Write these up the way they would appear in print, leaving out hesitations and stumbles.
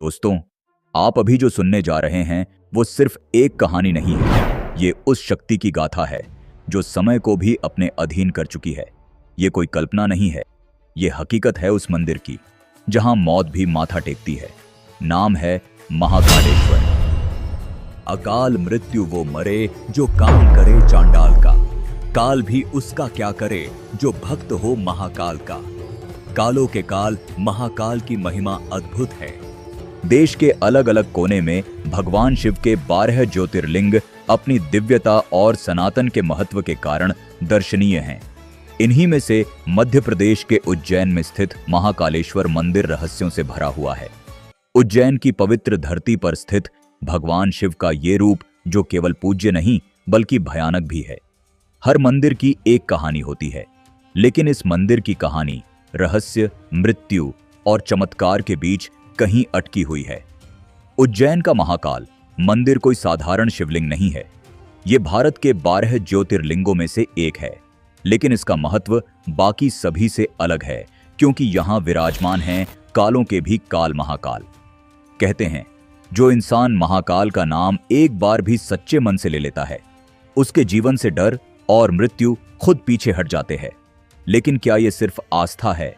दोस्तों, आप अभी जो सुनने जा रहे हैं वो सिर्फ एक कहानी नहीं है। ये उस शक्ति की गाथा है जो समय को भी अपने अधीन कर चुकी है। ये कोई कल्पना नहीं है, ये हकीकत है उस मंदिर की जहां मौत भी माथा टेकती है। नाम है महाकालेश्वर। अकाल मृत्यु वो मरे जो काम करे चांडाल का, काल भी उसका क्या करे जो भक्त हो महाकाल का। कालों के काल महाकाल की महिमा अद्भुत है। देश के अलग अलग कोने में भगवान शिव के 12 ज्योतिर्लिंग अपनी दिव्यता और सनातन के महत्व के कारण दर्शनीय हैं। इन्हीं में से मध्य प्रदेश के उज्जैन में स्थित महाकालेश्वर मंदिर रहस्यों से भरा हुआ है। उज्जैन की पवित्र धरती पर स्थित भगवान शिव का ये रूप जो केवल पूज्य नहीं बल्कि भयानक भी है। हर मंदिर की एक कहानी होती है, लेकिन इस मंदिर की कहानी रहस्य, मृत्यु और चमत्कार के बीच कहीं अटकी हुई है। उज्जैन का महाकाल मंदिर कोई साधारण शिवलिंग नहीं है। यह भारत के 12 ज्योतिर्लिंगों में से एक है, लेकिन इसका महत्व बाकी सभी से अलग है क्योंकि यहां विराजमान हैं कालों के भी काल महाकाल। कहते हैं जो इंसान महाकाल का नाम एक बार भी सच्चे मन से ले लेता है, उसके जीवन से डर और मृत्यु खुद पीछे हट जाते हैं। लेकिन क्या यह सिर्फ आस्था है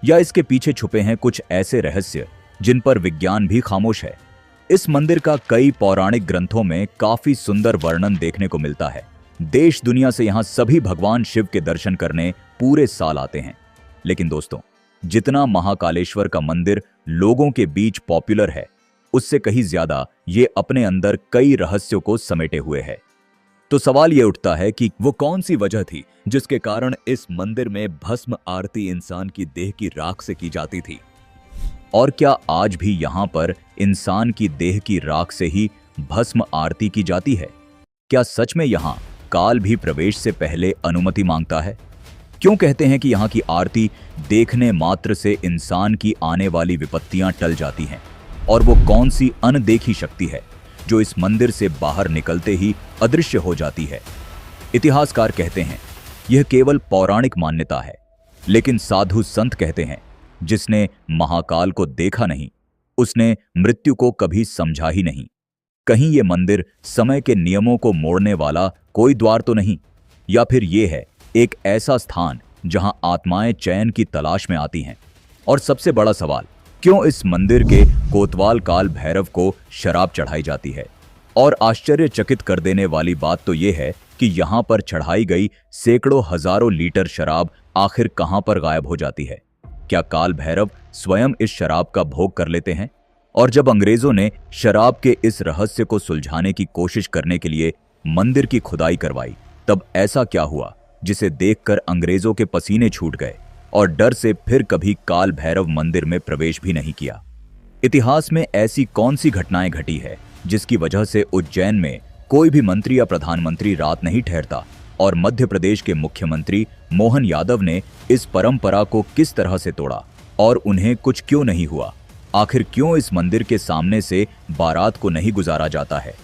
या इसके पीछे छुपे हैं कुछ ऐसे रहस्य जिन पर विज्ञान भी खामोश है? इस मंदिर का कई पौराणिक ग्रंथों में काफी सुंदर वर्णन देखने को मिलता है। देश दुनिया से यहां सभी भगवान शिव के दर्शन करने पूरे साल आते हैं। लेकिन दोस्तों, जितना महाकालेश्वर का मंदिर लोगों के बीच पॉपुलर है, उससे कहीं ज्यादा ये अपने अंदर कई रहस्यों को समेटे हुए है। तो सवाल ये उठता है कि वो कौन सी वजह थी जिसके कारण इस मंदिर में भस्म आरती इंसान की देह की राख से की जाती थी? और क्या आज भी यहां पर इंसान की देह की राख से ही भस्म आरती की जाती है? क्या सच में यहां काल भी प्रवेश से पहले अनुमति मांगता है? क्यों कहते हैं कि यहां की आरती देखने मात्र से इंसान की आने वाली विपत्तियां टल जाती हैं? और वो कौन सी अनदेखी शक्ति है जो इस मंदिर से बाहर निकलते ही अदृश्य हो जाती है? इतिहासकार कहते हैं यह केवल पौराणिक मान्यता है, लेकिन साधु संत कहते हैं जिसने महाकाल को देखा नहीं, उसने मृत्यु को कभी समझा ही नहीं। कहीं यह मंदिर समय के नियमों को मोड़ने वाला कोई द्वार तो नहीं, या फिर यह है एक ऐसा स्थान जहां आत्माएं चैन की तलाश में आती हैं? और सबसे बड़ा सवाल, क्यों इस मंदिर के कोतवाल काल भैरव को शराब चढ़ाई जाती है? और आश्चर्यचकित कर देने वाली बात तो यह है कि यहां पर चढ़ाई गई सैकड़ों हजारों लीटर शराब आखिर कहां पर गायब हो जाती है? क्या काल भैरव स्वयं इस शराब का भोग कर लेते हैं? और जब अंग्रेजों ने शराब के इस रहस्य को सुलझाने की कोशिश करने के लिए मंदिर की खुदाई करवाई, तब ऐसा क्या हुआ जिसे देखकर अंग्रेजों के पसीने छूट गए और डर से फिर कभी काल भैरव मंदिर में प्रवेश भी नहीं किया? इतिहास में ऐसी कौन सी घटनाएं घटी है जिसकी वजह से उज्जैन में कोई भी मंत्री या प्रधानमंत्री रात नहीं ठहरता? और मध्य प्रदेश के मुख्यमंत्री मोहन यादव ने इस परंपरा को किस तरह से तोड़ा और उन्हें कुछ क्यों नहीं हुआ? आखिर क्यों इस मंदिर के सामने से बारात को नहीं गुजारा जाता है?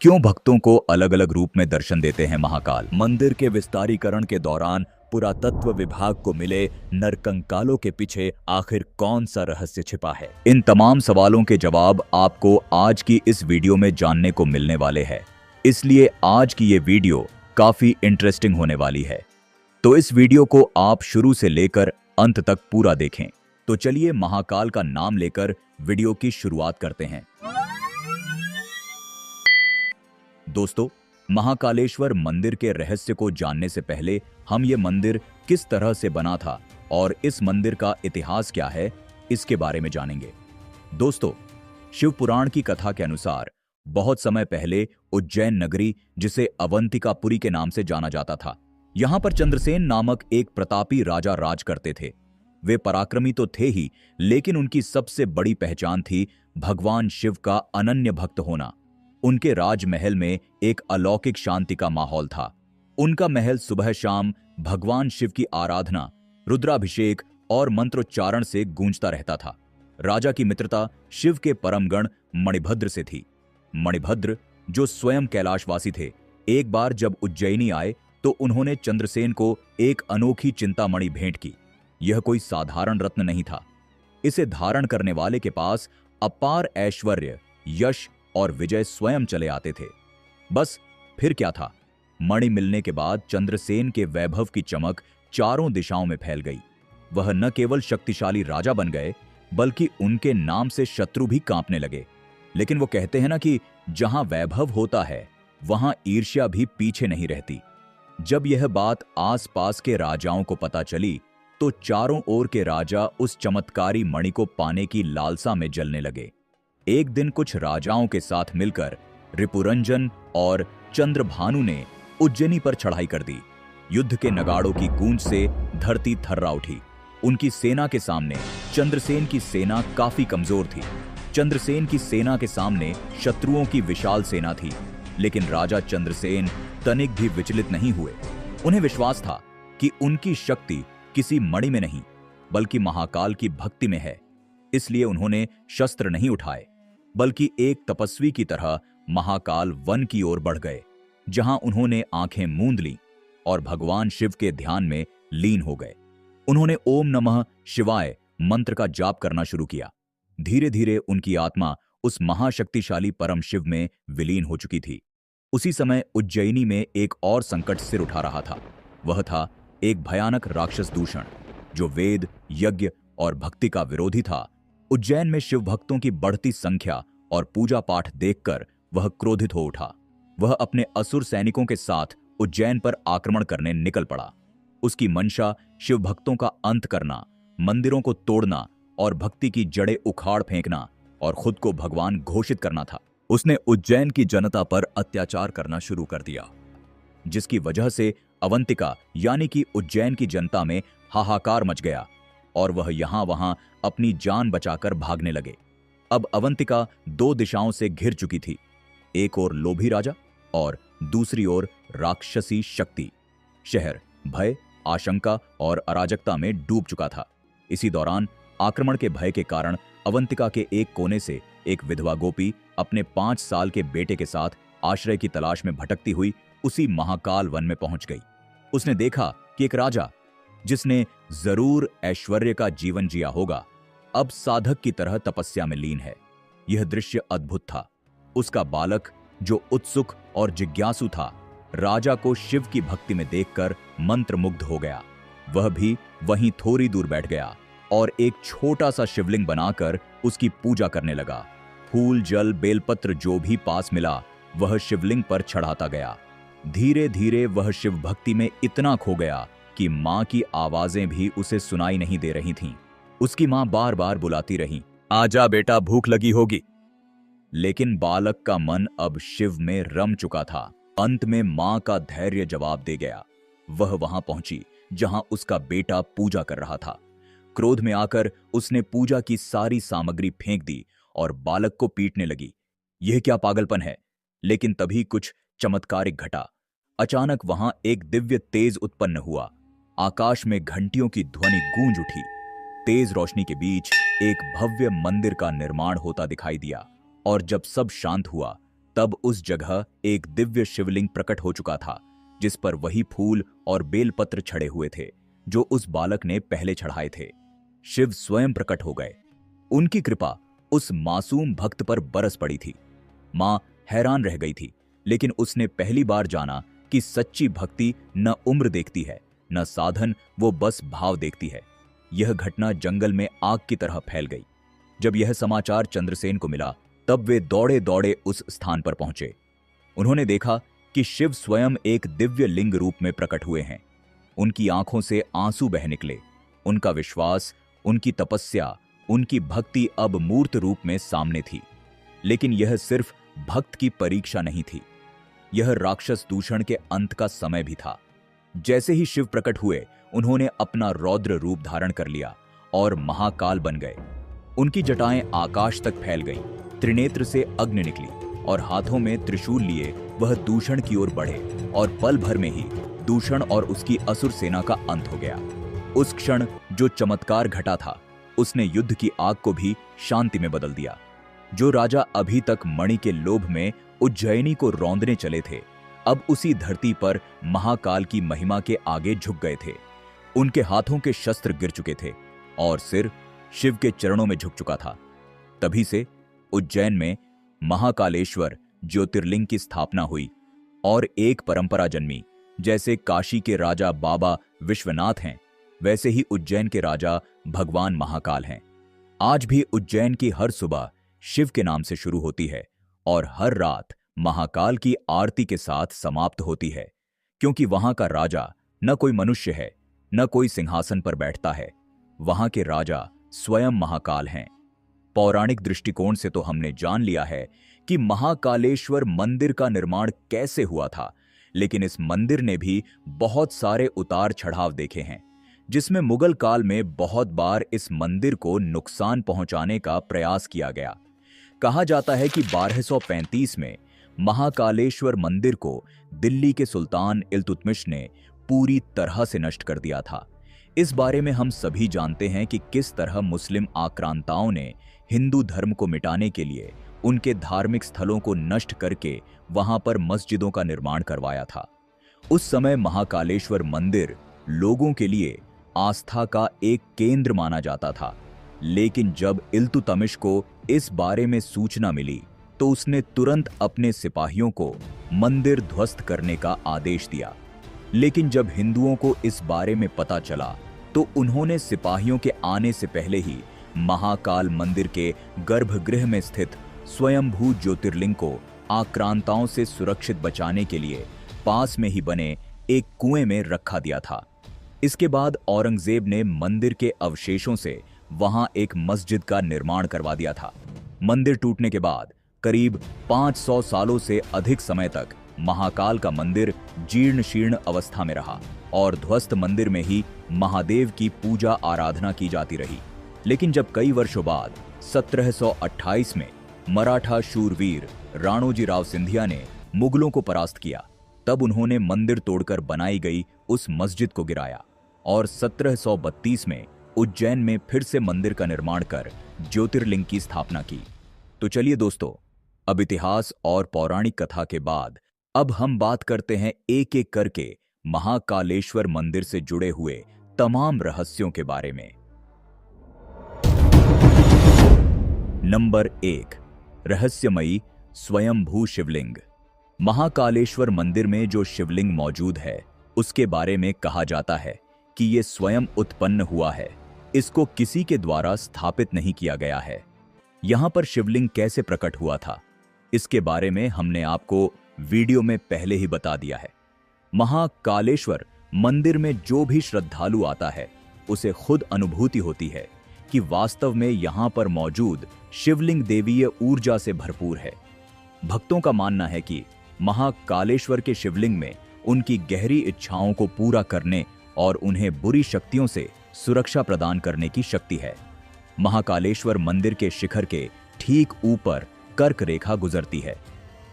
क्यों भक्तों को अलग अलग रूप में दर्शन देते हैं महाकाल? मंदिर के विस्तारीकरण के दौरान पुरातत्व विभाग को मिले नरकंकालों के पीछे आखिर कौन सा रहस्य छिपा है? इन तमाम सवालों के जवाब आपको आज की इस वीडियो में जानने को मिलने वाले हैं। इसलिए आज की ये वीडियो काफी इंटरेस्टिंग होने वाली है, तो इस वीडियो को आप शुरू से लेकर अंत तक पूरा देखें। तो चलिए महाकाल का नाम लेकर वीडियो की शुरुआत करते हैं। दोस्तों, महाकालेश्वर मंदिर के रहस्य को जानने से पहले हम ये मंदिर किस तरह से बना था और इस मंदिर का इतिहास क्या है, इसके बारे में जानेंगे। दोस्तों, शिव पुराण की कथा के अनुसार बहुत समय पहले उज्जैन नगरी, जिसे अवंतिकापुरी के नाम से जाना जाता था, यहां पर चंद्रसेन नामक एक प्रतापी राजा राज करते थे। वे पराक्रमी तो थे ही, लेकिन उनकी सबसे बड़ी पहचान थी भगवान शिव का अनन्य भक्त होना। उनके राजमहल में एक अलौकिक शांति का माहौल था। उनका महल सुबह शाम भगवान शिव की आराधना, रुद्राभिषेक और मंत्रोच्चारण से गूंजता रहता था। राजा की मित्रता शिव के परमगण मणिभद्र से थी। मणिभद्र, जो स्वयं कैलाशवासी थे, एक बार जब उज्जैनी आए तो उन्होंने चंद्रसेन को एक अनोखी चिंतामणि भेंट की। यह कोई साधारण रत्न नहीं था। इसे धारण करने वाले के पास अपार ऐश्वर्य, यश और विजय स्वयं चले आते थे। बस फिर क्या था, मणि मिलने के बाद चंद्रसेन के वैभव की चमक चारों दिशाओं में फैल गई। वह न केवल शक्तिशाली राजा बन गए, बल्कि उनके नाम से शत्रु भी कांपने लगे। लेकिन वो कहते हैं ना कि जहां वैभव होता है वहां ईर्ष्या भी पीछे नहीं रहती। जब यह बात आसपास के राजाओं को पता चली तो चारों ओर के राजा उस चमत्कारी मणि को पाने की लालसा में जलने लगे। एक दिन कुछ राजाओं के साथ मिलकर रिपुरंजन और चंद्रभानु ने उज्जैनी पर चढ़ाई कर दी। युद्ध के नगाड़ों की गूंज से धरती थर्रा उठी। उनकी सेना के सामने चंद्रसेन की सेना काफी कमजोर थी। चंद्रसेन की सेना के सामने शत्रुओं की विशाल सेना थी, लेकिन राजा चंद्रसेन तनिक भी विचलित नहीं हुए। उन्हें विश्वास था कि उनकी शक्ति किसी मणि में नहीं, बल्कि महाकाल की भक्ति में है। इसलिए उन्होंने शस्त्र नहीं उठाए, बल्कि एक तपस्वी की तरह महाकाल वन की ओर बढ़ गए, जहां उन्होंने आंखें मूंद लीं और भगवान शिव के ध्यान में लीन हो गए। उन्होंने ओम नमः शिवाय मंत्र का जाप करना शुरू किया। धीरे धीरे उनकी आत्मा उस महाशक्तिशाली परम शिव में विलीन हो चुकी थी। उसी समय उज्जैनी में एक और संकट सिर उठा रहा था। वह था एक भयानक राक्षस दूषण, जो वेद, यज्ञ और भक्ति का विरोधी था। उज्जैन में शिव भक्तों की बढ़ती संख्या और पूजा पाठ देखकर वह क्रोधित हो उठा। वह अपने असुर सैनिकों के साथ उज्जैन पर आक्रमण करने निकल पड़ा। उसकी मंशा शिव भक्तों का अंत करना, मंदिरों को तोड़ना और भक्ति की जड़ें उखाड़ फेंकना और खुद को भगवान घोषित करना था। उसने उज्जैन की जनता पर अत्याचार करना शुरू कर दिया, जिसकी वजह से अवंतिका यानी कि उज्जैन की जनता में हाहाकार मच गया और वह यहां वहां अपनी जान बचाकर भागने लगे। अब अवंतिका दो दिशाओं से घिर चुकी थी, एक ओर लोभी राजा और दूसरी ओर राक्षसी शक्ति। शहर भय, आशंका और अराजकता में डूब चुका था। इसी दौरान आक्रमण के भय के कारण अवंतिका के एक कोने से एक विधवा गोपी अपने 5 साल के बेटे के साथ आश्रय की तलाश में भटकती हुई उसी महाकाल वन में पहुंच गई। उसने देखा कि एक राजा, जिसने जरूर ऐश्वर्य का जीवन जिया होगा, अब साधक की तरह तपस्या में लीन है। यह दृश्य अद्भुत था। उसका बालक, जो उत्सुक और जिज्ञासु था, राजा को शिव की भक्ति में देखकर मंत्रमुग्ध हो गया। वह भी वहीं थोड़ी दूर बैठ गया और एक छोटा सा शिवलिंग बनाकर उसकी पूजा करने लगा। फूल, जल, बेलपत्र जो भी पास मिला वह शिवलिंग पर चढ़ाता गया। धीरे धीरे वह शिव भक्ति में इतना खो गया कि मां की आवाजें भी उसे सुनाई नहीं दे रही थीं। उसकी मां बार बार बुलाती रही, आजा बेटा, भूख लगी होगी। लेकिन बालक का मन अब शिव में रम चुका था। अंत में मां का धैर्य जवाब दे गया। वह वहां पहुंची जहां उसका बेटा पूजा कर रहा था। क्रोध में आकर उसने पूजा की सारी सामग्री फेंक दी और बालक को पीटने लगी। यह क्या पागलपन है। लेकिन तभी कुछ चमत्कारिक घटा। अचानक वहां एक दिव्य तेज उत्पन्न हुआ। आकाश में घंटियों की ध्वनि गूंज उठी। तेज रोशनी के बीच एक भव्य मंदिर का निर्माण होता दिखाई दिया और जब सब शांत हुआ तब उस जगह एक दिव्य शिवलिंग प्रकट हो चुका था, जिस पर वही फूल और बेलपत्र छड़े हुए थे जो उस बालक ने पहले चढ़ाए थे। शिव स्वयं प्रकट हो गए। उनकी कृपा उस मासूम भक्त पर बरस पड़ी थी। मां हैरान रह गई थी, लेकिन उसने पहली बार जाना कि सच्ची भक्ति न उम्र देखती है, न साधन, वो बस भाव देखती है। यह घटना जंगल में आग की तरह फैल गई। जब यह समाचार चंद्रसेन को मिला तब वे दौड़े दौड़े उस स्थान पर पहुंचे। उन्होंने देखा कि शिव स्वयं एक दिव्य लिंग रूप में प्रकट हुए हैं। उनकी आंखों से आंसू बह निकले। उनका विश्वास, उनकी तपस्या, उनकी भक्ति अब मूर्त रूप में सामने थी। लेकिन यह सिर्फ भक्त की परीक्षा नहीं थी, यह राक्षस दूषण के अंत का समय भी था। जैसे ही शिव प्रकट हुए उन्होंने अपना रौद्र रूप धारण कर लिया और महाकाल बन गए। उनकी जटाएं आकाश तक फैल गईं, त्रिनेत्र से अग्नि निकली और हाथों में त्रिशूल लिए वह दूषण की ओर बढ़े और पल भर में ही दूषण और उसकी असुर सेना का अंत हो गया। उस क्षण जो चमत्कार घटा था उसने युद्ध की आग को भी शांति में बदल दिया। जो राजा अभी तक मणि के लोभ में उज्जैनी को रौंदने चले थे, अब उसी धरती पर महाकाल की महिमा के आगे झुक गए थे। उनके हाथों के शस्त्र गिर चुके थे और सिर शिव के चरणों में झुक चुका था। तभी से उज्जैन में महाकालेश्वर ज्योतिर्लिंग की स्थापना हुई और एक परंपरा जन्मी। जैसे काशी के राजा बाबा विश्वनाथ हैं, वैसे ही उज्जैन के राजा भगवान महाकाल हैं। आज भी उज्जैन की हर सुबह शिव के नाम से शुरू होती है और हर रात महाकाल की आरती के साथ समाप्त होती है, क्योंकि वहां का राजा न कोई मनुष्य है, न कोई सिंहासन पर बैठता है। वहां के राजा स्वयं महाकाल हैं। पौराणिक दृष्टिकोण से तो हमने जान लिया है कि महाकालेश्वर मंदिर का निर्माण कैसे हुआ था, लेकिन इस मंदिर ने भी बहुत सारे उतार चढ़ाव देखे हैं, जिसमें मुगल काल में बहुत बार इस मंदिर को नुकसान पहुंचाने का प्रयास किया गया। कहा जाता है कि 1235 में महाकालेश्वर मंदिर को दिल्ली के सुल्तान इल्तुतमिश ने पूरी तरह से नष्ट कर दिया था। इस बारे में हम सभी जानते हैं कि किस तरह मुस्लिम आक्रांताओं ने हिंदू धर्म को मिटाने के लिए उनके धार्मिक स्थलों को नष्ट करके वहां पर मस्जिदों का निर्माण करवाया था। उस समय महाकालेश्वर मंदिर लोगों के लिए आस्था का एक केंद्र माना जाता था, लेकिन जब इल्तुतमिश को इस बारे में सूचना मिली तो उसने तुरंत अपने सिपाहियों को मंदिर ध्वस्त करने का आदेश दिया। लेकिन जब हिंदुओं को इस बारे में पता चला तो उन्होंने सिपाहियों के आने से पहले ही महाकाल मंदिर के गर्भगृह में स्थित स्वयंभू ज्योतिर्लिंग को आक्रांताओं से सुरक्षित बचाने के लिए पास में ही बने एक कुएं में रखा दिया था। इसके बाद औरंगजेब ने मंदिर के अवशेषों से वहां एक मस्जिद का निर्माण करवा दिया था। मंदिर टूटने के बाद करीब 500 सालों से अधिक समय तक महाकाल का मंदिर जीर्ण शीर्ण अवस्था में रहा और ध्वस्त मंदिर में ही महादेव की पूजा आराधना की जाती रही। लेकिन जब कई वर्षों बाद 1728 में मराठा शूरवीर राणोजी राव सिंधिया ने मुगलों को परास्त किया, तब उन्होंने मंदिर तोड़कर बनाई गई उस मस्जिद को गिराया और 1732 में उज्जैन में फिर से मंदिर का निर्माण कर ज्योतिर्लिंग की स्थापना की। तो चलिए दोस्तों, अब इतिहास और पौराणिक कथा के बाद अब हम बात करते हैं एक एक करके महाकालेश्वर मंदिर से जुड़े हुए तमाम रहस्यों के बारे में। नंबर 1, रहस्यमयी स्वयंभू शिवलिंग। महाकालेश्वर मंदिर में जो शिवलिंग मौजूद है उसके बारे में कहा जाता है कि यह स्वयं उत्पन्न हुआ है, इसको किसी के द्वारा स्थापित नहीं किया गया है। यहां पर शिवलिंग कैसे प्रकट हुआ था, इसके बारे में हमने आपको वीडियो में पहले ही बता दिया है। महाकालेश्वर मंदिर में जो भी श्रद्धालु आता है उसे खुद अनुभूति होती है कि वास्तव में यहां पर मौजूद शिवलिंग देवीय ऊर्जा से भरपूर है। भक्तों का मानना है कि महाकालेश्वर के शिवलिंग में उनकी गहरी इच्छाओं को पूरा करने और उन्हें बुरी शक्तियों से सुरक्षा प्रदान करने की शक्ति है। महाकालेश्वर मंदिर के शिखर के ठीक ऊपर कर्क रेखा गुजरती है,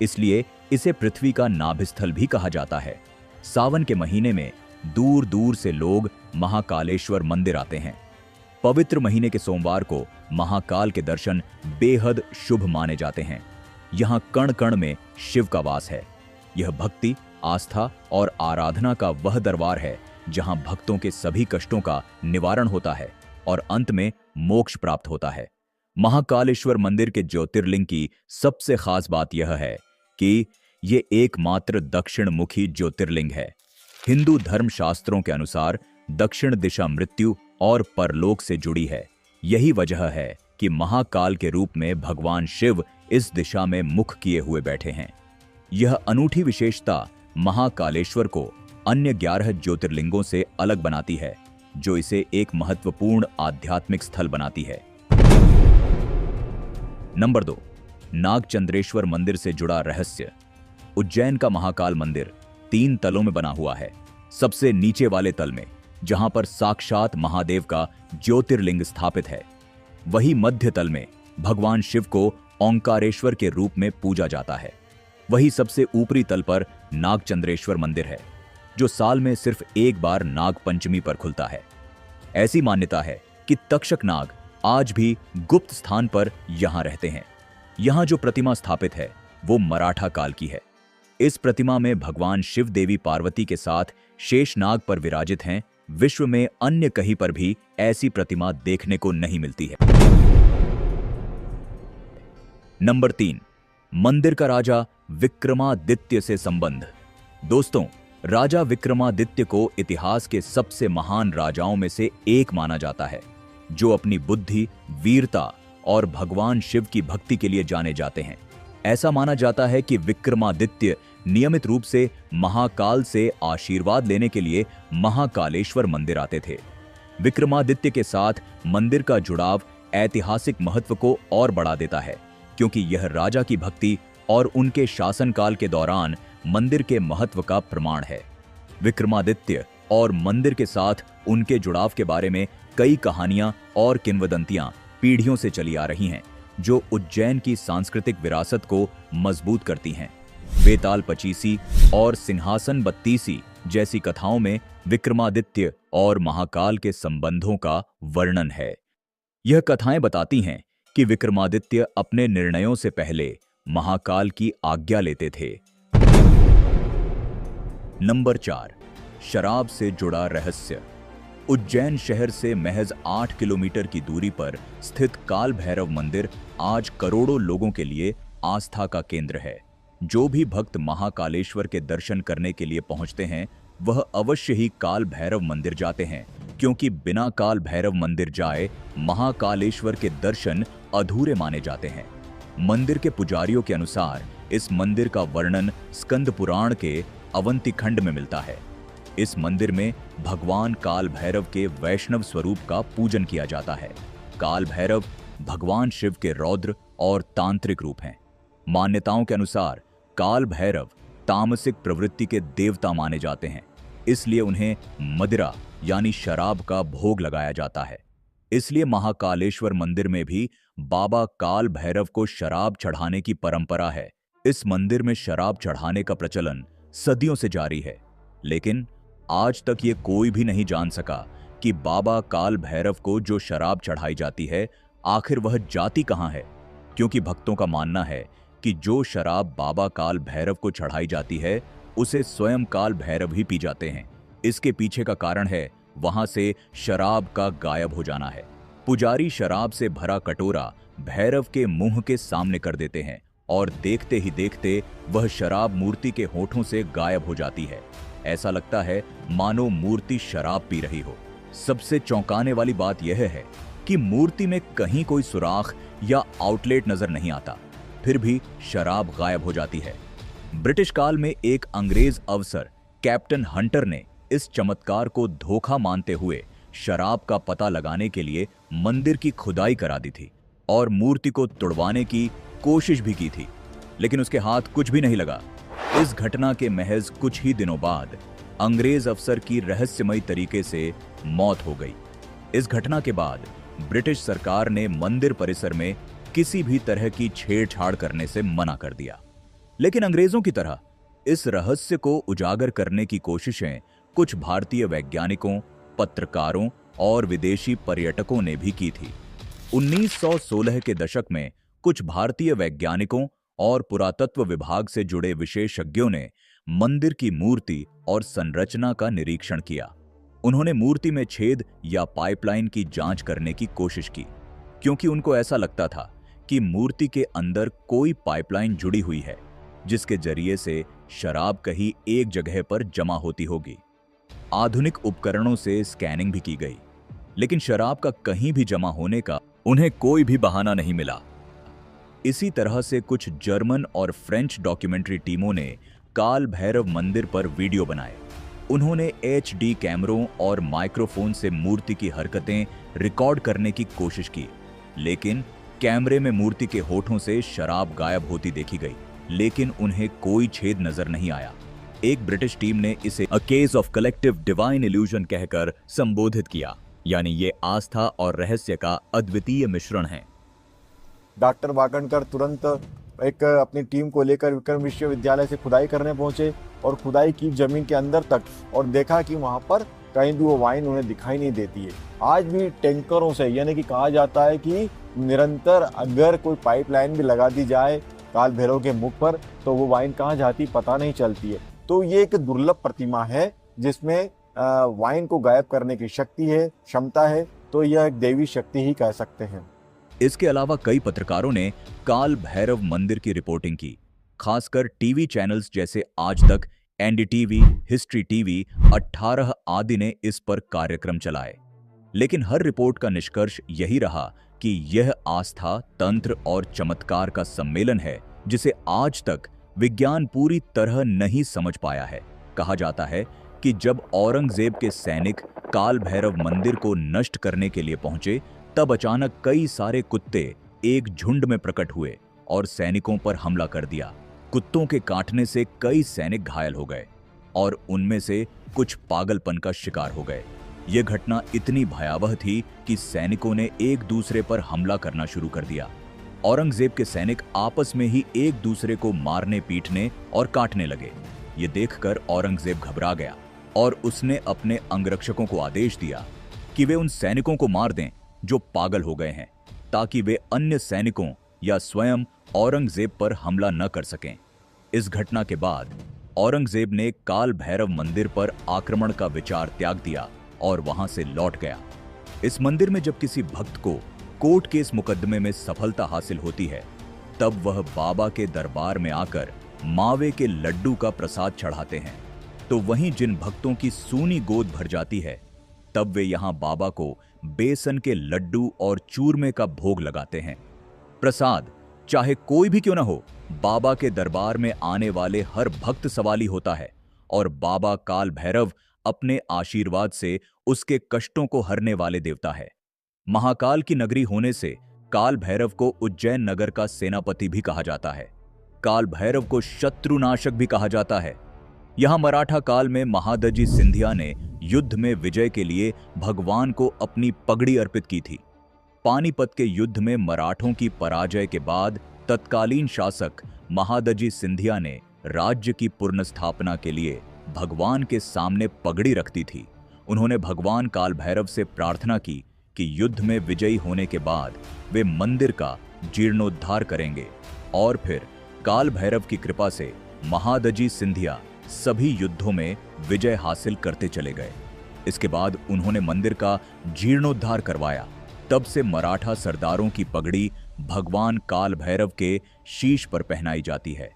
इसलिए इसे पृथ्वी का नाभिस्थल भी कहा जाता है। सावन के महीने में दूर दूर से लोग महाकालेश्वर मंदिर आते हैं। पवित्र महीने के सोमवार को महाकाल के दर्शन बेहद शुभ माने जाते हैं। यहाँ कण कण में शिव का वास है। यह भक्ति, आस्था और आराधना का वह दरबार है जहां भक्तों के सभी कष्टों का निवारण होता है और अंत में मोक्ष प्राप्त होता है। महाकालेश्वर मंदिर के ज्योतिर्लिंग की सबसे खास बात यह है कि ये एकमात्र दक्षिण मुखी ज्योतिर्लिंग है। हिंदू धर्म शास्त्रों के अनुसार दक्षिण दिशा मृत्यु और परलोक से जुड़ी है। यही वजह है कि महाकाल के रूप में भगवान शिव इस दिशा में मुख किए हुए बैठे हैं। यह अनूठी विशेषता महाकालेश्वर को अन्य 11 ज्योतिर्लिंगों से अलग बनाती है, जो इसे एक महत्वपूर्ण आध्यात्मिक स्थल बनाती है। नंबर 2, नागचंद्रेश्वर मंदिर से जुड़ा रहस्य। उज्जैन का महाकाल मंदिर 3 तलों में बना हुआ है। सबसे नीचे वाले तल में, जहां पर साक्षात महादेव का ज्योतिर्लिंग स्थापित है, वही मध्य तल में भगवान शिव को ओंकारेश्वर के रूप में पूजा जाता है। वही सबसे ऊपरी तल पर नागचंद्रेश्वर मंदिर है, जो साल में सिर्फ एक बार नाग पंचमी पर खुलता है। ऐसी मान्यता है कि तक्षक नाग आज भी गुप्त स्थान पर यहां रहते हैं। यहां जो प्रतिमा स्थापित है वो मराठा काल की है। इस प्रतिमा में भगवान शिव देवी पार्वती के साथ शेषनाग पर विराजित हैं। विश्व में अन्य कहीं पर भी ऐसी प्रतिमा देखने को नहीं मिलती है। नंबर 3, मंदिर का राजा विक्रमादित्य से संबंध। दोस्तों, राजा विक्रमादित्य को इतिहास के सबसे महान राजाओं में से एक माना जाता है, जो अपनी बुद्धि, वीरता और भगवान शिव की भक्ति के लिए जाने जाते हैं। ऐसा माना जाता है कि विक्रमादित्य नियमित रूप से महाकाल से आशीर्वाद लेने के लिए महाकालेश्वर मंदिर आते थे। विक्रमादित्य के साथ मंदिर का जुड़ाव ऐतिहासिक महत्व को और बढ़ा देता है, क्योंकि यह राजा की भक्ति और उनके शासनकाल के दौरान मंदिर के महत्व का प्रमाण है। विक्रमादित्य और मंदिर के साथ उनके जुड़ाव के बारे में कई कहानियां और किंवदंतियां पीढ़ियों से चली आ रही हैं, जो उज्जैन की सांस्कृतिक विरासत को मजबूत करती हैं। बेताल पचीसी और सिंहासन बत्तीसी जैसी कथाओं में विक्रमादित्य और महाकाल के संबंधों का वर्णन है। यह कथाएं बताती हैं कि विक्रमादित्य अपने निर्णयों से पहले महाकाल की आज्ञा लेते थे। नंबर 4, शराब से जुड़ा रहस्य। उज्जैन शहर से महज 8 किलोमीटर की दूरी पर स्थित काल भैरव मंदिर आज करोड़ों लोगों के लिए आस्था का केंद्र है। जो भी भक्त महाकालेश्वर के दर्शन करने के लिए पहुंचते हैं, वह अवश्य ही काल भैरव मंदिर जाते हैं, क्योंकि बिना काल भैरव मंदिर जाए महाकालेश्वर के दर्शन अधूरे माने जाते हैं। मंदिर के पुजारियों के अनुसार इस मंदिर का वर्णन स्कंद पुराण के अवंती खंड में मिलता है। इस मंदिर में भगवान काल भैरव के वैष्णव स्वरूप का पूजन किया जाता है। काल भैरव भगवान शिव के रौद्र और तांत्रिक रूप हैं। मान्यताओं के अनुसार काल भैरव तामसिक प्रवृत्ति के देवता माने जाते हैं, इसलिए उन्हें मदिरा यानी शराब का भोग लगाया जाता है। इसलिए महाकालेश्वर मंदिर में भी बाबा काल भैरव को शराब चढ़ाने की परंपरा है। इस मंदिर में शराब चढ़ाने का प्रचलन सदियों से जारी है, लेकिन आज तक ये कोई भी नहीं जान सका कि बाबा काल भैरव को जो शराब चढ़ाई जाती है, आखिर वह जाती कहां है, क्योंकि भक्तों का मानना है कि जो शराब बाबा काल भैरव को चढ़ाई जाती है, उसे स्वयं काल भैरव ही पी जाते हैं। इसके पीछे का कारण है वहां से शराब का गायब हो जाना है। पुजारी शराब से भरा कटोरा भैरव के मुंह के सामने कर देते हैं और देखते ही देखते वह शराब मूर्ति के होठों से गायब हो जाती है। ऐसा लगता है मानो मूर्ति शराब पी रही हो। सबसे चौंकाने वाली बात यह है कि मूर्ति में कहीं कोई सुराख या आउटलेट नजर नहीं आता, फिर भी शराब गायब हो जाती है। ब्रिटिश काल में एक अंग्रेज अफसर कैप्टन हंटर ने इस चमत्कार को धोखा मानते हुए शराब का पता लगाने के लिए मंदिर की खुदाई करा दी थी और मूर्ति को तुड़वाने की कोशिश भी की थी, लेकिन उसके हाथ कुछ भी नहीं लगा। इस घटना के महज कुछ ही दिनों बाद अंग्रेज अफसर की रहस्यमयी तरीके से मौत हो गई। इस घटना के बाद ब्रिटिश सरकार ने मंदिर परिसर में किसी भी तरह की छेड़छाड़ करने से मना कर दिया। लेकिन अंग्रेजों की तरह इस रहस्य को उजागर करने की कोशिशें कुछ भारतीय वैज्ञानिकों, पत्रकारों और विदेशी पर्यटकों ने भी की थी। 1916 के दशक में कुछ भारतीय वैज्ञानिकों और पुरातत्व विभाग से जुड़े विशेषज्ञों ने मंदिर की मूर्ति और संरचना का निरीक्षण किया। उन्होंने मूर्ति में छेद या पाइपलाइन की जांच करने की कोशिश की, क्योंकि उनको ऐसा लगता था कि मूर्ति के अंदर कोई पाइपलाइन जुड़ी हुई है, जिसके जरिए से शराब कहीं एक जगह पर जमा होती होगी। आधुनिक उपकरणों से स्कैनिंग भी की गई, लेकिन शराब का कहीं भी जमा होने का उन्हें कोई भी बहाना नहीं मिला। इसी तरह से कुछ जर्मन और फ्रेंच डॉक्यूमेंट्री टीमों ने काल भैरव मंदिर पर वीडियो बनाए। उन्होंने HD कैमरों और माइक्रोफोन से मूर्ति की हरकतें रिकॉर्ड करने की कोशिश की, लेकिन कैमरे में मूर्ति के होठों से शराब गायब होती देखी गई, लेकिन उन्हें कोई छेद नजर नहीं आया। एक ब्रिटिश टीम ने इसे a case of collective divine illusion कहकर संबोधित किया, यानी ये आस्था और रहस्य का अद्वितीय मिश्रण है। डॉक्टर वाकणकर तुरंत एक अपनी टीम को लेकर विक्रम विश्वविद्यालय से खुदाई करने पहुंचे और खुदाई की जमीन के अंदर तक, और देखा कि वहां पर कहीं भी वो वाइन उन्हें दिखाई नहीं देती है। आज भी टैंकरों से, यानी कि कहा जाता है कि निरंतर अगर कोई पाइपलाइन भी लगा दी जाए काल भैरव के मुख पर, तो वो वाइन कहाँ जाती पता नहीं चलती है। तो ये एक दुर्लभ प्रतिमा है जिसमें वाइन को गायब करने की शक्ति है, क्षमता है, तो यह एक देवी शक्ति ही कह सकते हैं। इसके अलावा कई पत्रकारों ने काल भैरव मंदिर की रिपोर्टिंग की, खासकर टीवी चैनल्स जैसे आज तक, एनडीटीवी, हिस्ट्री टीवी, 18 आदि ने इस पर कार्यक्रम चलाए। लेकिन हर रिपोर्ट का निष्कर्ष यही रहा कि यह आस्था, तंत्र और चमत्कार का सम्मेलन है जिसे आज तक विज्ञान पूरी तरह नहीं समझ पाया है। कहा जाता है कि जब औरंगजेब के सैनिक काल भैरव मंदिर को नष्ट करने के लिए पहुंचे, तब अचानक कई सारे कुत्ते एक झुंड में प्रकट हुए और सैनिकों पर हमला कर दिया। कुत्तों के काटने से कई सैनिक घायल हो गए और उनमें से कुछ पागलपन का शिकार हो गए। यह घटना इतनी भयावह थी कि सैनिकों ने एक दूसरे पर हमला करना शुरू कर दिया। औरंगजेब के सैनिक आपस में ही एक दूसरे को मारने, पीटने और काटने लगे। ये देखकर औरंगजेब घबरा गया और उसने अपने अंगरक्षकों को आदेश दिया कि वे उन सैनिकों को मार दें जो पागल हो गए हैं, ताकि वे अन्य सैनिकों या स्वयं औरंगजेब पर हमला न कर सकें। इस घटना के बाद औरंगजेब ने काल भैरव मंदिर पर आक्रमण का विचार त्याग दिया और वहां से लौट गया। इस मंदिर में जब किसी भक्त को कोर्ट केस मुकदमे में सफलता हासिल होती है, तब वह बाबा के दरबार में आकर मावे के लड्डू का प्रसाद चढ़ाते हैं। तो वहीं जिन भक्तों की सूनी गोद भर जाती है, तब वे यहां बाबा को बेसन के लड्डू और चूरमे का भोग लगाते हैं। प्रसाद चाहे कोई भी क्यों न हो, बाबा के दरबार में आने वाले हर भक्त सवाली होता है और बाबा काल भैरव अपने आशीर्वाद से उसके कष्टों को हरने वाले देवता है। महाकाल की नगरी होने से काल भैरव को उज्जैन नगर का सेनापति भी कहा जाता है। काल भैरव को शत्रुनाशक भी कहा जाता है। यहां मराठा काल में महादजी सिंधिया ने युद्ध में विजय के लिए भगवान को अपनी पगड़ी अर्पित की थी। पानीपत के युद्ध में मराठों की पराजय के बाद तत्कालीन शासक महादजी सिंधिया ने राज्य की पुनर्स्थापना के लिए भगवान के सामने पगड़ी रख दी थी। उन्होंने भगवान काल भैरव से प्रार्थना की कि युद्ध में विजयी होने के बाद वे मंदिर का जीर्णोद्धार करेंगे और फिर काल भैरव की कृपा से महादजी सिंधिया सभी युद्धों में विजय हासिल करते चले गए। इसके बाद उन्होंने मंदिर का जीर्णोद्धार करवाया। तब से मराठा सरदारों की पगड़ी भगवान काल भैरव के शीश पर पहनाई जाती है।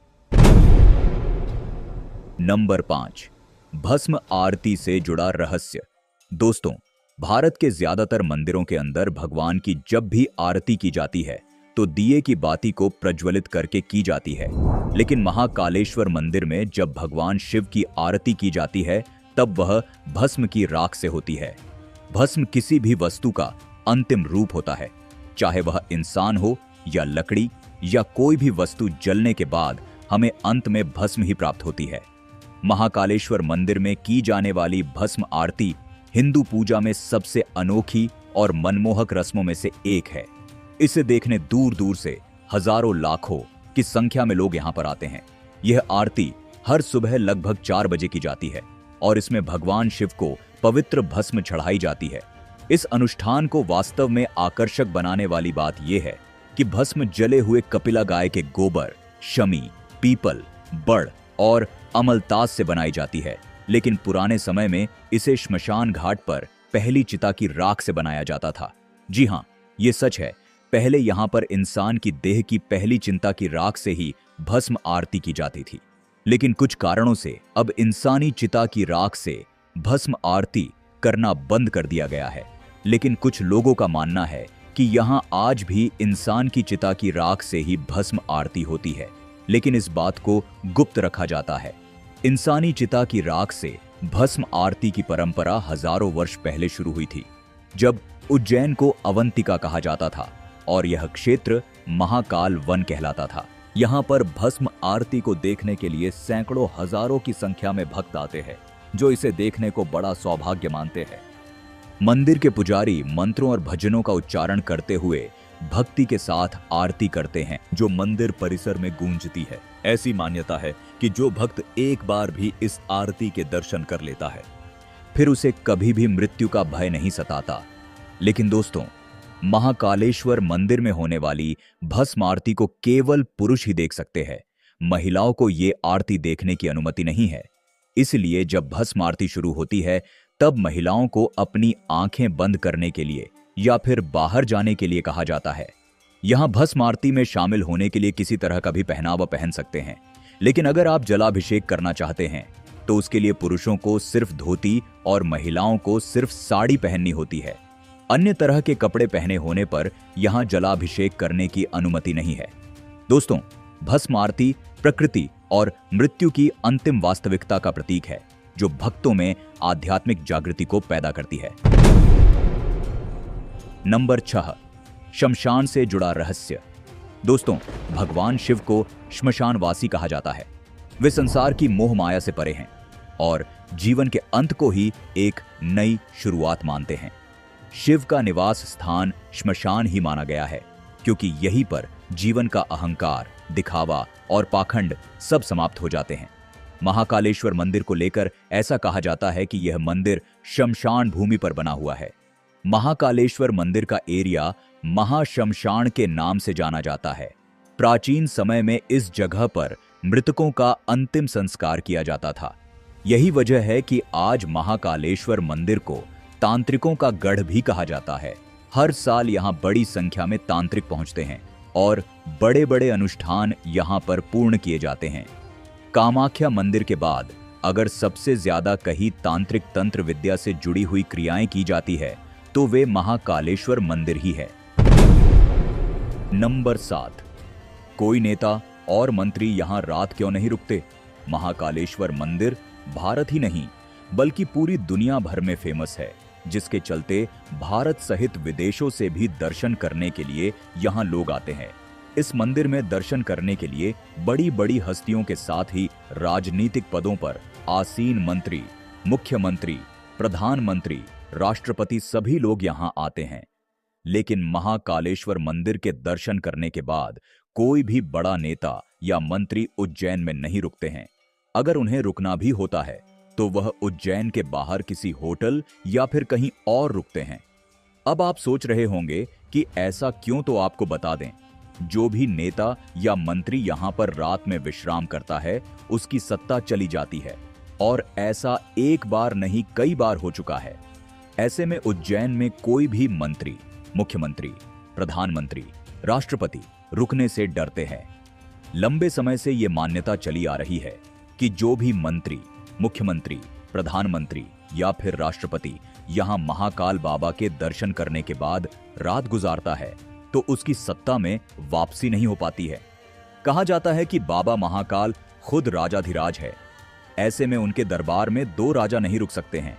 नंबर 5, भस्म आरती से जुड़ा रहस्य। दोस्तों, भारत के ज्यादातर मंदिरों के अंदर भगवान की जब भी आरती की जाती है तो दिए की बाती को प्रज्वलित करके की जाती है, लेकिन महाकालेश्वर मंदिर में जब भगवान शिव की आरती की जाती है तब वह भस्म की राख से होती है। भस्म किसी भी वस्तु का अंतिम रूप होता है, चाहे वह इंसान हो या लकड़ी या कोई भी वस्तु जलने के बाद हमें अंत में भस्म ही प्राप्त होती है। महाकालेश्वर मंदिर में की जाने वाली भस्म आरती हिंदू पूजा में सबसे अनोखी और मनमोहक रस्मों में से एक है। इसे देखने दूर दूर से हजारों लाखों की संख्या में लोग यहां पर आते हैं। यह आरती हर सुबह लगभग 4 बजे की जाती है और इसमें भगवान शिव को पवित्र भस्म चढ़ाई जाती है। इस अनुष्ठान को वास्तव में आकर्षक बनाने वाली बात यह है कि भस्म जले हुए कपिला गाय के गोबर, शमी, पीपल, बड़ और अमलतास से बनाई जाती है, लेकिन पुराने समय में इसे श्मशान घाट पर पहली चिता की राख से बनाया जाता था। जी हां, ये सच है। पहले यहां पर इंसान की देह की पहली चिंता की राख से ही भस्म आरती की जाती थी, लेकिन कुछ कारणों से अब इंसानी चिता की राख से भस्म आरती करना बंद कर दिया गया है। लेकिन कुछ लोगों का मानना है कि यहां आज भी इंसान की चिता की राख से ही भस्म आरती होती है, लेकिन इस बात को गुप्त रखा जाता है। इंसानी चिता की राख से भस्म आरती की परंपरा हजारों वर्ष पहले शुरू हुई थी, जब उज्जैन को अवंतिका कहा जाता था और यह क्षेत्र महाकाल वन कहलाता था। यहाँ पर भस्म आरती को देखने के लिए सैकड़ों हजारों की संख्या में भक्त आते हैं, जो इसे देखने को बड़ा सौभाग्य मानते हैं। मंदिर के पुजारी मंत्रों और भजनों का उच्चारण करते हुए भक्ति के साथ आरती करते हैं, जो मंदिर परिसर में गूंजती है। ऐसी मान्यता है कि जो भक्त एक बार भी इस आरती के दर्शन कर लेता है, फिर उसे कभी भी मृत्यु का भय नहीं सताता। लेकिन दोस्तों, महाकालेश्वर मंदिर में होने वाली भस्म आरती को केवल पुरुष ही देख सकते हैं। महिलाओं को ये आरती देखने की अनुमति नहीं है। इसलिए जब भस्म आरती शुरू होती है, तब महिलाओं को अपनी आंखें बंद करने के लिए या फिर बाहर जाने के लिए कहा जाता है। यहाँ भस्म आरती में शामिल होने के लिए किसी तरह का भी पहनावा पहन सकते हैं, लेकिन अगर आप जलाभिषेक करना चाहते हैं तो उसके लिए पुरुषों को सिर्फ धोती और महिलाओं को सिर्फ साड़ी पहननी होती है। अन्य तरह के कपड़े पहने होने पर यहाँ जलाभिषेक करने की अनुमति नहीं है। दोस्तों, भस्म आरती प्रकृति और मृत्यु की अंतिम वास्तविकता का प्रतीक है, जो भक्तों में आध्यात्मिक जागृति को पैदा करती है। नंबर 6, शमशान से जुड़ा रहस्य। दोस्तों, भगवान शिव को श्मशानवासी कहा जाता है। वे संसार की मोह माया से परे हैं और जीवन के अंत को ही एक नई शुरुआत मानते हैं। शिव का निवास स्थान श्मशान ही माना गया है, क्योंकि यहीं पर जीवन का अहंकार, दिखावा और पाखंड सब समाप्त हो जाते हैं। महाकालेश्वर मंदिर को लेकर ऐसा कहा जाता है कि यह मंदिर शमशान भूमि पर बना हुआ है। महाकालेश्वर मंदिर का एरिया महाशमशान के नाम से जाना जाता है। प्राचीन समय में इस जगह पर मृतकों का अंतिम संस्कार किया जाता था। यही वजह है कि आज महाकालेश्वर मंदिर को तांत्रिकों का गढ़ भी कहा जाता है। हर साल यहाँ बड़ी संख्या में तांत्रिक पहुंचते हैं और बड़े बड़े अनुष्ठान यहाँ पर पूर्ण किए जाते हैं। कामाख्या मंदिर के बाद अगर सबसे ज्यादा कहीं तांत्रिक तंत्र विद्या से जुड़ी हुई क्रियाएं की जाती है तो वे महाकालेश्वर मंदिर ही है। नंबर 7, कोई नेता और मंत्री यहां रात क्यों नहीं रुकते? महाकालेश्वर मंदिर भारत ही नहीं बल्कि पूरी दुनिया भर में फेमस है, जिसके चलते भारत सहित विदेशों से भी दर्शन करने के लिए यहां लोग आते हैं। इस मंदिर में दर्शन करने के लिए बड़ी बड़ी हस्तियों के साथ ही राजनीतिक पदों पर आसीन मंत्री, मुख्यमंत्री, प्रधानमंत्री, राष्ट्रपति सभी लोग यहां आते हैं। लेकिन महाकालेश्वर मंदिर के दर्शन करने के बाद कोई भी बड़ा नेता या मंत्री उज्जैन में नहीं रुकते हैं। अगर उन्हें रुकना भी होता है तो वह उज्जैन के बाहर किसी होटल या फिर कहीं और रुकते हैं। अब आप सोच रहे होंगे कि ऐसा क्यों, तो आपको बता दें, जो भी नेता या मंत्री यहां पर रात में विश्राम करता है उसकी सत्ता चली जाती है, और ऐसा एक बार नहीं कई बार हो चुका है। ऐसे में उज्जैन में कोई भी मंत्री, मुख्यमंत्री, प्रधानमंत्री, राष्ट्रपति रुकने से डरते हैं। लंबे समय से यह मान्यता चली आ रही है कि जो भी मंत्री, मुख्यमंत्री, प्रधानमंत्री या फिर राष्ट्रपति यहां महाकाल बाबा के दर्शन करने के बाद रात गुजारता है तो उसकी सत्ता में वापसी नहीं हो पाती है। कहा जाता है कि बाबा महाकाल खुद राजाधिराज है। ऐसे में उनके दरबार में 2 राजा नहीं रुक सकते हैं।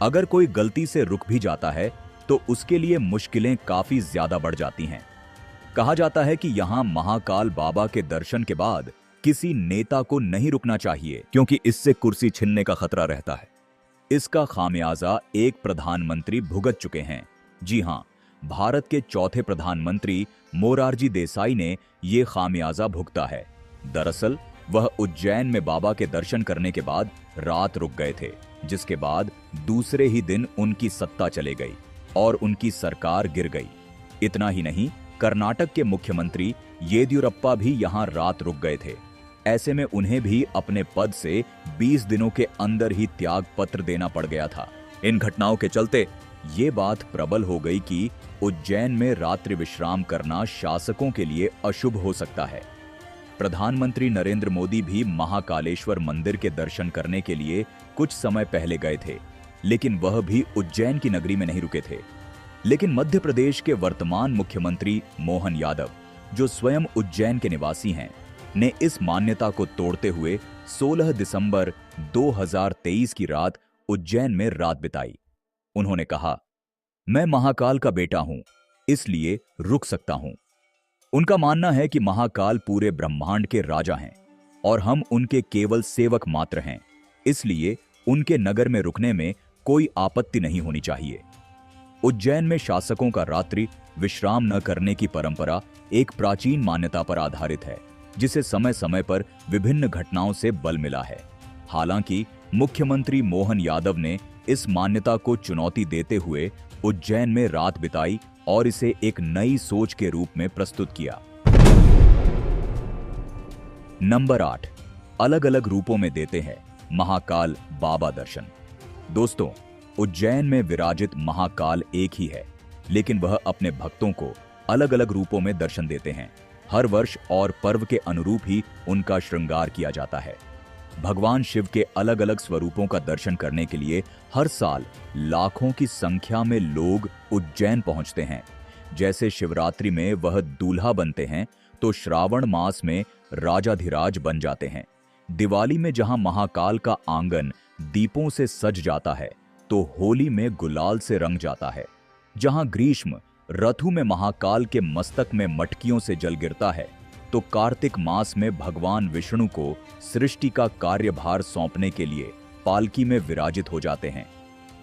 अगर कोई गलती से रुक भी जाता है तो उसके लिए मुश्किलें काफी ज्यादा बढ़ जाती हैं। कहा जाता है कि यहां महाकाल बाबा के दर्शन के बाद किसी नेता को नहीं रुकना चाहिए, क्योंकि इससे कुर्सी छिनने का खतरा रहता है। इसका खामियाजा एक प्रधानमंत्री भुगत चुके हैं। जी हां, भारत के चौथे प्रधानमंत्री मोरारजी देसाई ने यह खामियाजा भुगता है। दरअसल वह उज्जैन में बाबा के दर्शन करने के बाद रात रुक गए थे, जिसके बाद दूसरे ही दिन उनकी सत्ता चले गई और उनकी सरकार गिर गई। इतना ही नहीं, कर्नाटक के मुख्यमंत्री येदियुरप्पा भी यहां रात रुक गए थे। ऐसे में उन्हें भी अपने पद से 20 दिनों के अंदर ही त्याग पत्र देना पड़ गया था। इन घटनाओं के चलते ये बात प्रबल हो गई कि उज्जैन में रात्रि विश्राम करना शासकों के लिए अशुभ हो सकता है। प्रधानमंत्री नरेंद्र मोदी भी महाकालेश्वर मंदिर के दर्शन करने के लिए कुछ समय पहले गए थे, लेकिन वह भी उज्जैन की नगरी में नहीं रुके थे। लेकिन मध्य प्रदेश के वर्तमान मुख्यमंत्री मोहन यादव, जो स्वयं उज्जैन के निवासी हैं, ने इस मान्यता को तोड़ते हुए 16 दिसंबर 2023 की रात उज्जैन में रात बिताई। उन्होंने कहा, मैं महाकाल का बेटा हूं, इसलिए रुक सकता हूं। उनका मानना है कि महाकाल पूरे ब्रह्मांड के राजा हैं और हम उनके केवल सेवक मात्र हैं, इसलिए उनके नगर में रुकने में कोई आपत्ति नहीं होनी चाहिए। उज्जैन में शासकों का रात्रि विश्राम न करने की परंपरा एक प्राचीन मान्यता पर आधारित है, जिसे समय समय पर विभिन्न घटनाओं से बल मिला है। हालांकि मुख्यमंत्री मोहन यादव ने इस मान्यता को चुनौती देते हुए उज्जैन में रात बिताई और इसे एक नई सोच के रूप में प्रस्तुत किया। नंबर 8, अलग अलग रूपों में देते हैं महाकाल बाबा दर्शन। दोस्तों, उज्जैन में विराजित महाकाल एक ही है, लेकिन वह अपने भक्तों को अलग अलग रूपों में दर्शन देते हैं। हर वर्ष और पर्व के अनुरूप ही उनका श्रृंगार किया जाता है। भगवान शिव के अलग अलग स्वरूपों का दर्शन करने के लिए हर साल लाखों की संख्या में लोग उज्जैन पहुंचते हैं। जैसे शिवरात्रि में वह दूल्हा बनते हैं, तो श्रावण मास में राजाधिराज बन जाते हैं। दिवाली में जहां महाकाल का आंगन दीपों से सज जाता है, तो होली में गुलाल से रंग जाता है। जहां ग्रीष्म रथु में महाकाल के मस्तक में मटकियों से जल गिरता है, तो कार्तिक मास में भगवान विष्णु को सृष्टि का कार्यभार सौंपने के लिए पालकी में विराजित हो जाते हैं।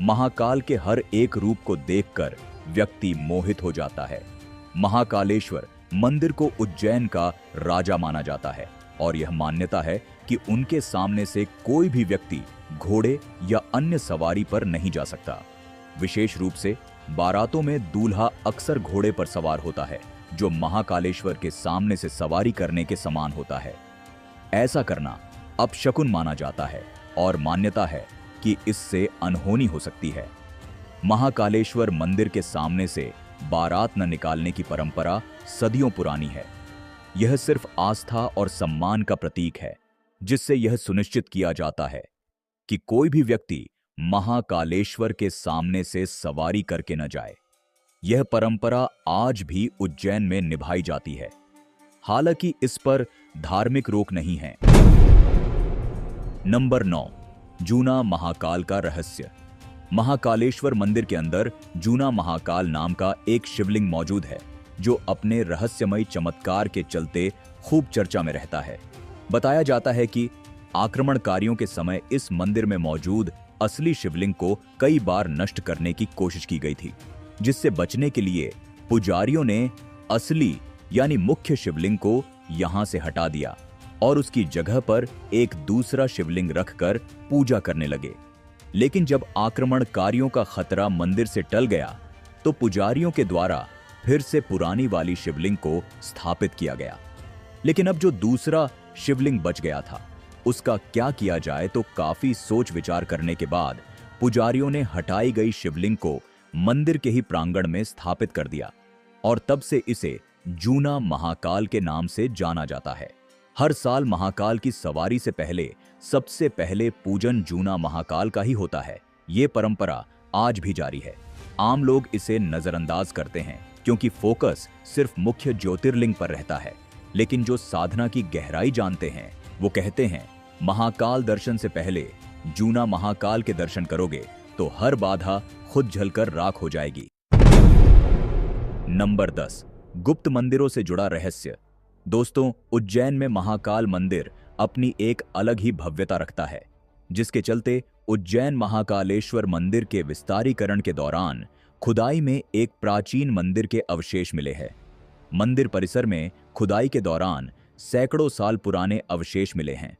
महाकाल के हर एक रूप को देखकर व्यक्ति मोहित हो जाता है। महाकालेश्वर मंदिर को उज्जैन का राजा माना जाता है और यह मान्यता है कि उनके सामने से कोई भी व्यक्ति घोड़े या अन्य सवारी पर नहीं जा सकता। विशेष रूप से बारातों में दूल्हा अक्सर घोड़े पर सवार होता है, जो महाकालेश्वर के सामने से सवारी करने के समान होता है। ऐसा करना अपशकुन माना जाता है और मान्यता है कि इससे अनहोनी हो सकती है। महाकालेश्वर मंदिर के सामने से बारात न निकालने की परंपरा सदियों पुरानी है। यह सिर्फ आस्था और सम्मान का प्रतीक है, जिससे यह सुनिश्चित किया जाता है कि कोई भी व्यक्ति महाकालेश्वर के सामने से सवारी करके न जाए। यह परंपरा आज भी उज्जैन में निभाई जाती है। हालांकि इस पर धार्मिक रोक नहीं है। नंबर 9, जूना महाकाल का रहस्य। महाकालेश्वर मंदिर के अंदर जूना महाकाल नाम का एक शिवलिंग मौजूद है, जो अपने रहस्यमय चमत्कार के चलते खूब चर्चा में रहता है। बताया जाता है कि आक्रमणकारियों के समय इस मंदिर में मौजूद असली शिवलिंग को कई बार नष्ट करने की कोशिश की गई थी, जिससे बचने के लिए पुजारियों ने असली यानी मुख्य शिवलिंग को यहां से हटा दिया और उसकी जगह पर एक दूसरा शिवलिंग रखकर पूजा करने लगे। लेकिन जब आक्रमणकारियों का खतरा मंदिर से टल गया, तो पुजारियों के द्वारा फिर से पुरानी वाली शिवलिंग को स्थापित किया गया। लेकिन अब जो दूसरा शिवलिंग बच गया था, उसका क्या किया जाए, तो काफी सोच विचार करने के बाद पुजारियों ने हटाई गई शिवलिंग को मंदिर के ही प्रांगण में स्थापित कर दिया और तब से इसे जूना महाकाल के नाम से जाना जाता है। हर साल महाकाल की सवारी से पहले सबसे पहले पूजन जूना महाकाल का ही होता है। ये परंपरा आज भी जारी है। आम लोग इसे नजरअंदाज करते हैं क्योंकि फोकस सिर्फ मुख्य ज्योतिर्लिंग पर रहता है, लेकिन जो साधना की गहराई जानते हैं वो कहते हैं महाकाल दर्शन से पहले जूना महाकाल के दर्शन करोगे तो हर बाधा खुद जलकर राख हो जाएगी। नंबर 10, गुप्त मंदिरों से जुड़ा रहस्य। दोस्तों, उज्जैन में महाकाल मंदिर अपनी एक अलग ही भव्यता रखता है, जिसके चलते उज्जैन महाकालेश्वर मंदिर के विस्तारीकरण के दौरान खुदाई में एक प्राचीन मंदिर के अवशेष मिले हैं। मंदिर परिसर में खुदाई के दौरान सैकड़ों साल पुराने अवशेष मिले हैं।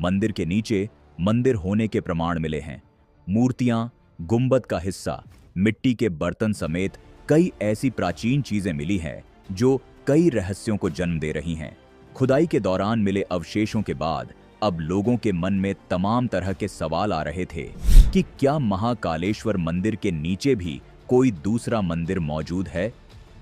मंदिर के नीचे मंदिर होने के प्रमाण मिले हैं। मूर्तियां, गुंबद का हिस्सा, मिट्टी के बर्तन समेत कई ऐसी प्राचीन चीजें मिली हैं जो कई रहस्यों को जन्म दे रही हैं। खुदाई के दौरान मिले अवशेषों के बाद अब लोगों के मन में तमाम तरह के सवाल आ रहे थे कि क्या महाकालेश्वर मंदिर के नीचे भी कोई दूसरा मंदिर मौजूद है।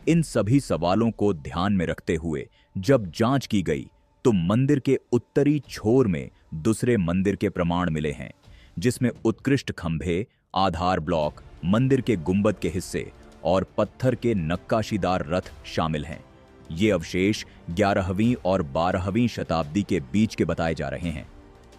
इन सभी सवालों को ध्यान में रखते हुए जब जांच की गई तो मंदिर के उत्तरी छोर में दूसरे मंदिर के प्रमाण मिले हैं, जिसमें उत्कृष्ट खंभे, आधार ब्लॉक, मंदिर के गुंबद के हिस्से और पत्थर के नक्काशीदार रथ शामिल हैं। ये अवशेष 11वीं और 12वीं शताब्दी के बीच के बताए जा रहे हैं।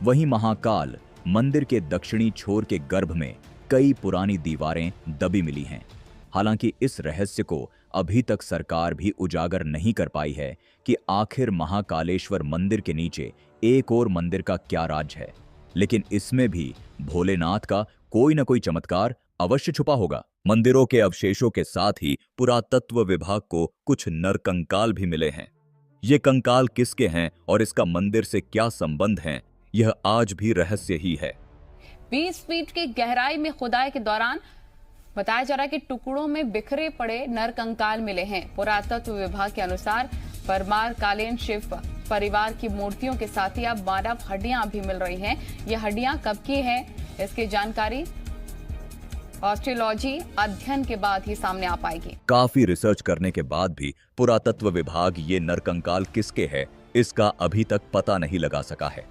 वहीं महाकाल मंदिर के दक्षिणी छोर के गर्भ में कई पुरानी दीवारें दबी मिली हैं। हालांकि इस रहस्य को अभी तक सरकार भी उजागर नहीं कर पाई है कि आखिर महाकालेश्वर मंदिर के नीचे एक और मंदिर का क्या राज है, लेकिन इसमें भी भोलेनाथ का कोई न कोई चमत्कार अवश्य छुपा होगा। मंदिरों के अवशेषों के साथ ही पुरातत्व विभाग को कुछ नरकंकाल भी मिले हैं। ये कंकाल किसके हैं और इसका मंदिर से क्या संबंध है, यह आज भी रहस्य ही है। 20 फीट की गहराई में खुदाई के दौरान बताया जा रहा है कि टुकड़ों में बिखरे पड़े नरकंकाल मिले हैं। पुरातत्व विभाग के अनुसार परमार कालीन शिव परिवार की मूर्तियों के साथ ही अब मानव हड्डियां भी मिल रही हैं। ये हड्डियां कब की हैं, इसकी जानकारी ऑस्ट्रोलॉजी अध्ययन के बाद ही सामने आ पाएगी। काफी रिसर्च करने के बाद भी पुरातत्व विभाग ये नरकंकाल किसके है इसका अभी तक पता नहीं लगा सका है।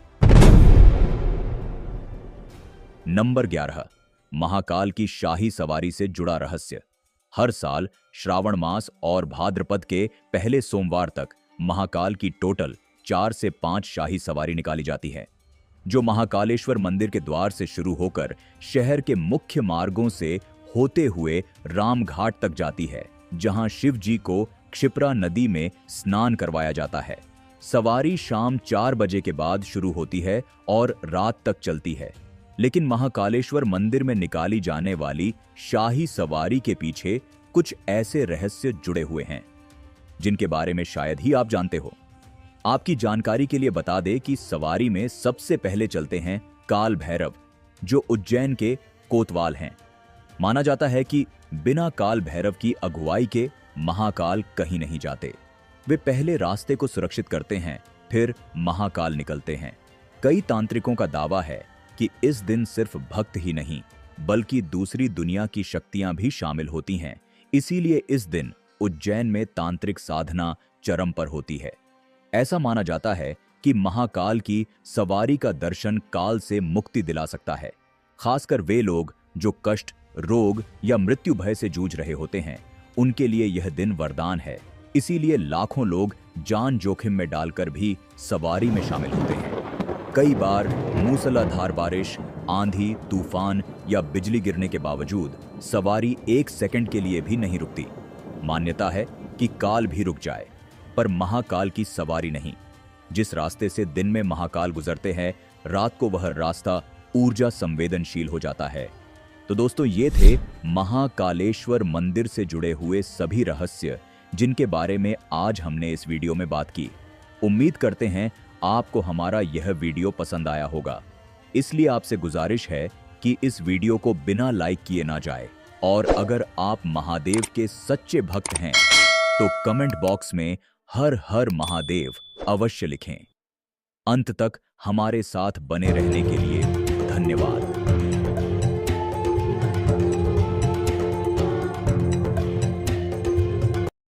नंबर 11, महाकाल की शाही सवारी से जुड़ा रहस्य। हर साल श्रावण मास और भाद्रपद के पहले सोमवार तक महाकाल की टोटल 4 से 5 शाही सवारी निकाली जाती है, जो महाकालेश्वर मंदिर के द्वार से शुरू होकर शहर के मुख्य मार्गों से होते हुए रामघाट तक जाती है, जहां शिव जी को क्षिप्रा नदी में स्नान करवाया जाता है। सवारी शाम 4 बजे के बाद शुरू होती है और रात तक चलती है। लेकिन महाकालेश्वर मंदिर में निकाली जाने वाली शाही सवारी के पीछे कुछ ऐसे रहस्य जुड़े हुए हैं जिनके बारे में शायद ही आप जानते हो। आपकी जानकारी के लिए बता दें कि सवारी में सबसे पहले चलते हैं काल भैरव, जो उज्जैन के कोतवाल हैं। माना जाता है कि बिना काल भैरव की अगुवाई के महाकाल कहीं नहीं जाते। वे पहले रास्ते को सुरक्षित करते हैं, फिर महाकाल निकलते हैं। कई तांत्रिकों का दावा है कि इस दिन सिर्फ भक्त ही नहीं बल्कि दूसरी दुनिया की शक्तियां भी शामिल होती हैं। इसीलिए इस दिन उज्जैन में तांत्रिक साधना चरम पर होती है। ऐसा माना जाता है कि महाकाल की सवारी का दर्शन काल से मुक्ति दिला सकता है। खासकर वे लोग जो कष्ट, रोग या मृत्यु भय से जूझ रहे होते हैं, उनके लिए यह दिन वरदान है। इसीलिए लाखों लोग जान जोखिम में डालकर भी सवारी में शामिल होते हैं। कई बार मूसलाधार बारिश, आंधी, तूफान या बिजली गिरने के बावजूद सवारी 1 सेकंड के लिए भी नहीं रुकती। मान्यता है कि काल भी रुक जाए, पर महाकाल की सवारी नहीं। जिस रास्ते से दिन में महाकाल गुजरते हैं, रात को वह रास्ता ऊर्जा संवेदनशील हो जाता है। तो दोस्तों, ये थे महाकालेश्वर मंदिर से जुड़े हुए सभी रहस्य जिनके बारे में आज हमने इस वीडियो में बात की। उम्मीद करते हैं आपको हमारा यह वीडियो पसंद आया होगा। इसलिए आपसे गुजारिश है कि इस वीडियो को बिना लाइक किए ना जाए, और अगर आप महादेव के सच्चे भक्त हैं तो कमेंट बॉक्स में हर हर महादेव अवश्य लिखें। अंत तक हमारे साथ बने रहने के लिए धन्यवाद।